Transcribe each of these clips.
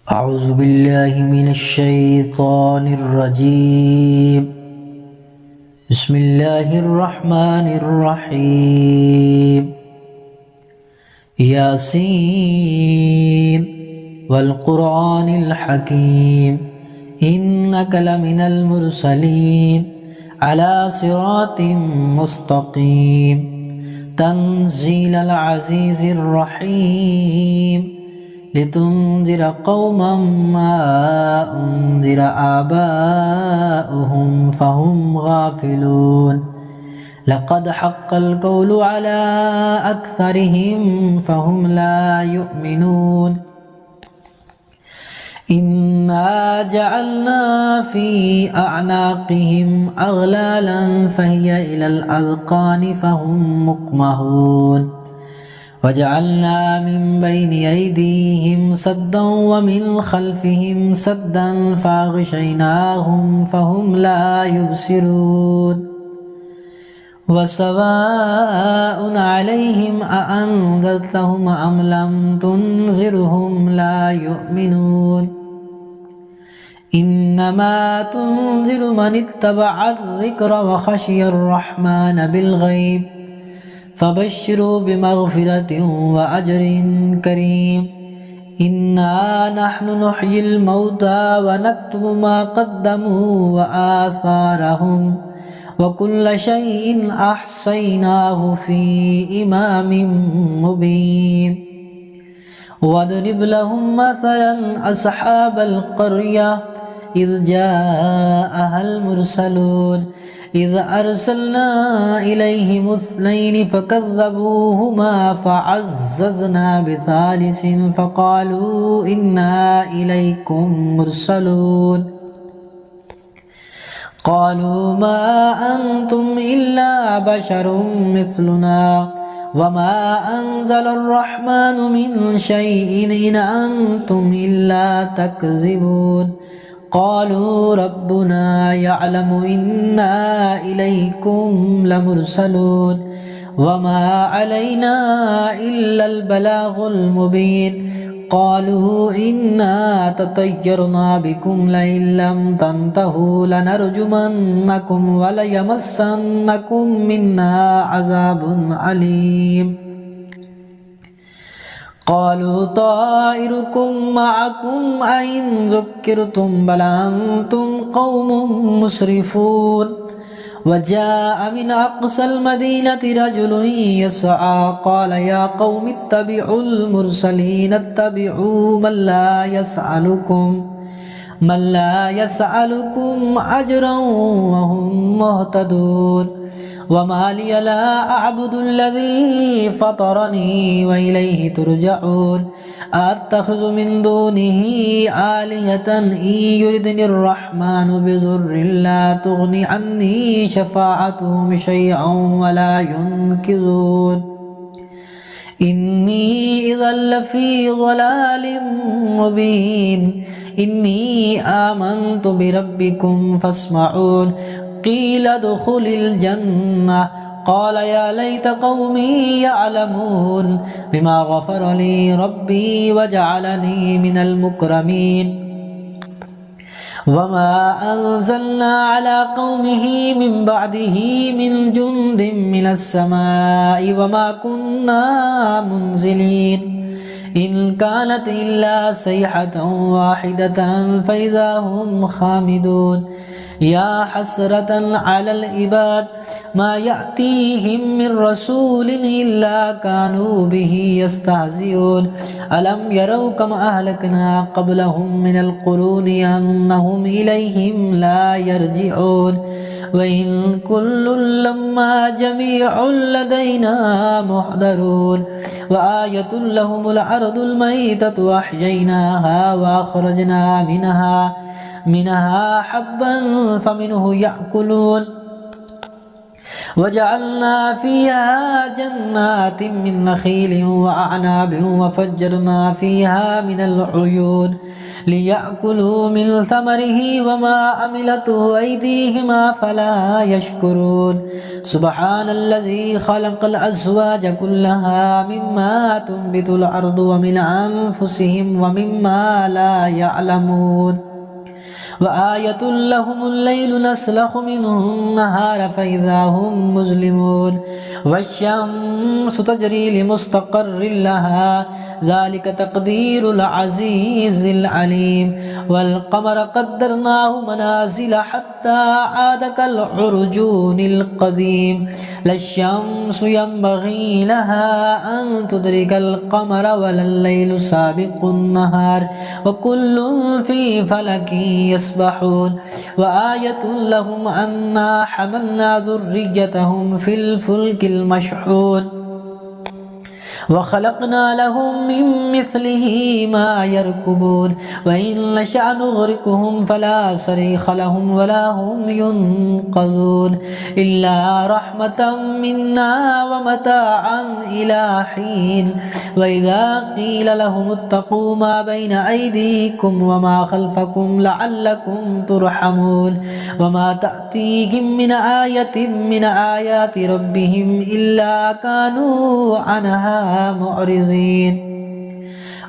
أعوذ بالله من الشيطان الرجيم. بسم الله الرحمن الرحيم. ياسين والقرآن الحكيم إنك لمن المرسلين على صراط مستقيم تنزيل العزيز الرحيم لتنذر قوما ما أنذر آباؤهم فهم غافلون. لقد حق القول على أكثرهم فهم لا يؤمنون. إنا جعلنا في أعناقهم أغلالا فهي إلى الأذقان فهم مقمحون. وجعلنا من بين أيديهم سدا ومن خلفهم سدا فأغشيناهم فهم لا يبصرون. وسواء عليهم أأنذرتهم أم لم تنذرهم لا يؤمنون. إنما تنذر من اتبع الذكر وخشي الرحمن بالغيب فبشروا بمغفرة وأجر كريم. إنا نحن نحيي الموتى ونكتب ما قدموا وآثارهم وكل شيء أحصيناه في إمام مبين. واضرب لهم مثلا أصحاب القرية إذ جاءها المرسلون إذ أرسلنا إليهم اثنين فكذبوهما فعززنا بثالث فقالوا إنا إليكم مرسلون. قالوا ما أنتم إلا بشر مثلنا وما أنزل الرحمن من شيء إن أنتم إلا تكذبون. قالوا ربنا يعلم إنا إليكم لمرسلون وما علينا إلا البلاغ المبين. قالوا إنا تطيرنا بكم لئن لم تنتهوا لنرجمنكم وليمسنكم منا عذاب أليم. قالوا طائركم معكم أئن ذكرتم بل أنتم قوم مسرفون. وجاء من أقصى المدينة رجل يسعى قال يا قوم اتبعوا المرسلين اتبعوا من لا يسألكم أجرا وهم مهتدون. وما لي لا أعبد الذي فطرني وإليه ترجعون. أتخذ من دونه آلهة إن يردني الرحمن بضر لا تغني عني شفاعتهم شيئا ولا ينقذون. إني إذا لفي ضلال مبين. إني آمنت بربكم فاسمعون. قيل ادخل الجنة قال يا ليت قومي يعلمون بما غفر لي ربي وجعلني من المكرمين. وما أنزلنا على قومه من بعده من جند من السماء وما كنا منزلين. إن كانت إلا صيحة واحدة فإذا هم خامدون. يا حسرة على العباد ما يأتيهم من رسول إلا كانوا به يستهزئون. ألم يروا كما أهلكنا قبلهم من القرون أنهم إليهم لا يرجعون. وإن كل لما جميع لدينا محضرون. وآية لهم الأرض الميتة وأحييناها وأخرجنا منها حبا فمنه يأكلون. وجعلنا فيها جنات من نخيل وأعناب وفجرنا فيها من العيون ليأكلوا من ثمره وما عملته أيديهم فلا يشكرون سبحان الذي خلق الأزواج كلها مما تنبت الأرض ومن أنفسهم ومما لا يعلمون وآية لهم الليل نسلخ منه النهار فإذا هم مظلمون والشمس تجري لمستقر لها ذلك تقدير العزيز العليم والقمر قدرناه منازل حتى عاد كالعرجون القديم لا الشمس ينبغي لها أن تدرك القمر ولا الليل سابق النهار وكل في فلك يسبحون وآية لهم أنا حملنا ذريتهم في الفلك المشحون وخلقنا لهم من مثله ما يركبون وإن نشأ نغرقهم فلا صريخ لهم ولا هم ينقذون إلا رحمة منا ومتاعا إلى حين وإذا قيل لهم اتقوا ما بين أيديكم وما خلفكم لعلكم ترحمون وما تأتيهم من آية من آيات ربهم إلا كانوا عنها معرضين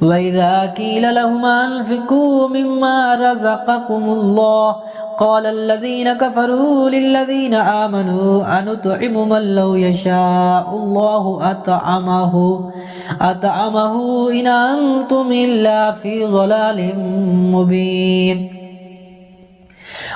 وإذا قيل لهم أنفقوا مما رزقكم الله قال الذين كفروا للذين آمنوا أنطعم من لو يشاء الله أطعمه إن أنتم إلا في ضلال مبين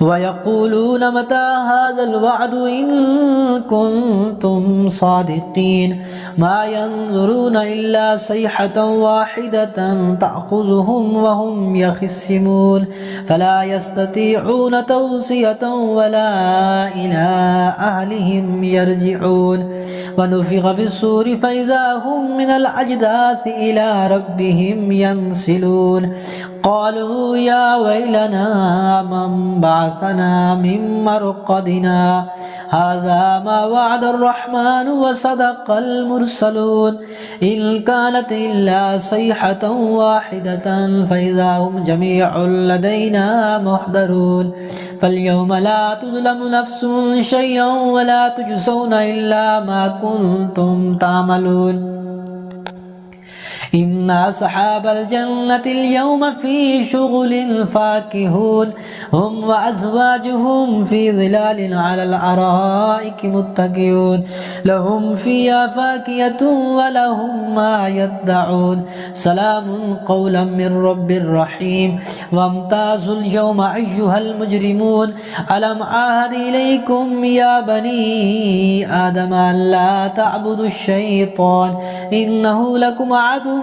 ويقولون متى هذا الوعد إن كنتم صادقين ما ينظرون إلا صيحة واحدة تأخذهم وهم يخصمون فلا يستطيعون توصية ولا إلى أهلهم يرجعون ونفخ في الصور فإذا هم من الأجداث إلى ربهم ينسلون قالوا يا ويلنا من بعثنا من مرقدنا هذا ما وعد الرحمن وصدق المرسلون إن كانت إلا صيحة واحدة فإذا هم جميع لدينا محضرون فاليوم لا تظلم نفس شيئا ولا تجزون إلا ما كنتم تعملون إن أصحاب الجنة اليوم في شغل فاكهون هم وأزواجهم في ظلال على الأرائك متكئون لهم فيها فاكهة ولهم ما يدعون سلام قولا من رب رحيم وامتازوا اليوم أيها المجرمون ألم عهد إليكم يا بني آدم أن لا تعبدوا الشيطان إنه لكم عدو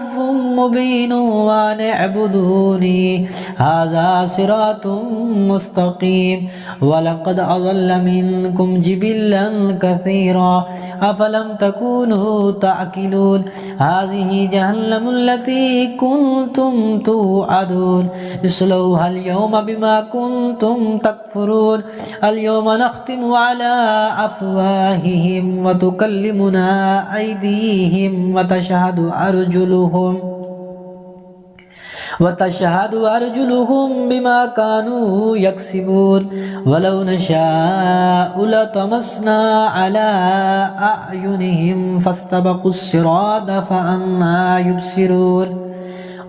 مبين وأن اعبدوني هذا صراط مستقيم ولقد أضل منكم جبلا كثيرا أفلم تكونوا تعقلون هذه جهنم التي كنتم توعدون اصلوها اليوم بما كنتم تكفرون اليوم نختم على أفواههم وتكلمنا أيديهم وتشهد أرجلهم بما كانوا يكسبون ولو نشاء لطمسنا على أعينهم فاستبقوا الصراط فأنى يبصرون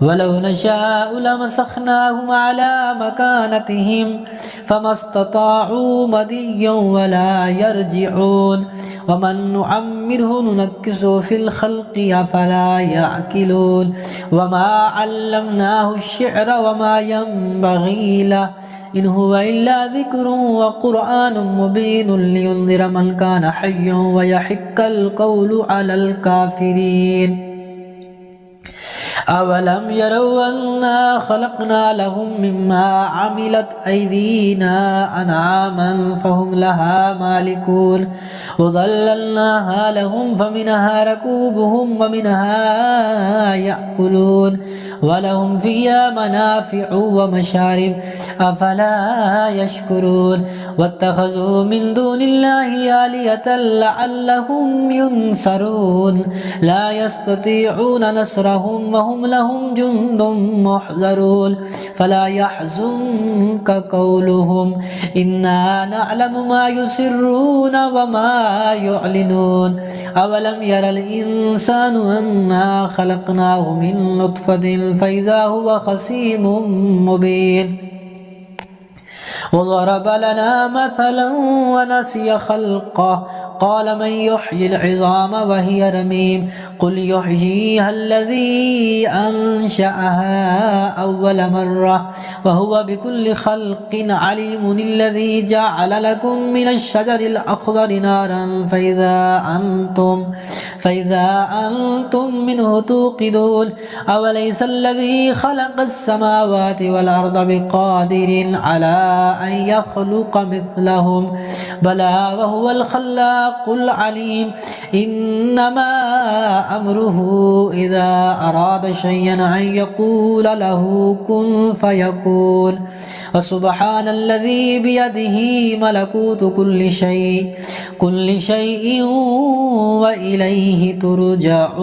ولو نشاء لمسخناهم على مكانتهم فما استطاعوا مضيا ولا يرجعون ومن نعمره ننكسه في الخلق أفلا يعقلون وما علمناه الشعر وما ينبغي له إن هو إلا ذكر وقرآن مبين لينذر من كان حيا ويحق القول على الكافرين أولم يروا أنا خلقنا لهم مما عملت أيدينا أنعاما فهم لها مالكون وظللناها لهم فمنها ركوبهم ومنها يأكلون ولهم فيها منافع ومشارب أفلا يشكرون واتخذوا من دون الله آلهة لعلهم ينصرون لا يستطيعون نصرهم وهم لهم جند محضرون فلا يحزنك قولهم إنا نعلم ما يسرون وما يعلنون أولم ير الإنسان أنا خلقناه من نطفة فإذا هو خصيم مبين وضرب لنا مثلا ونسي خلقه قال من يحيي العظام وهي رميم قل يحييها الذي أنشأها أول مرة وهو بكل خلق عليم الذي جعل لكم من الشجر الأخضر نارا فإذا أنتم منه توقدون أوليس الذي خلق السماوات والأرض بقادر على أن يخلق مثلهم بلى وهو الخلاق العليم إنما أمره إذا أراد شيئا أن يقول له كن فيكون وسبحان الذي بيده ملكوت كل شيء وإليه ترجعون.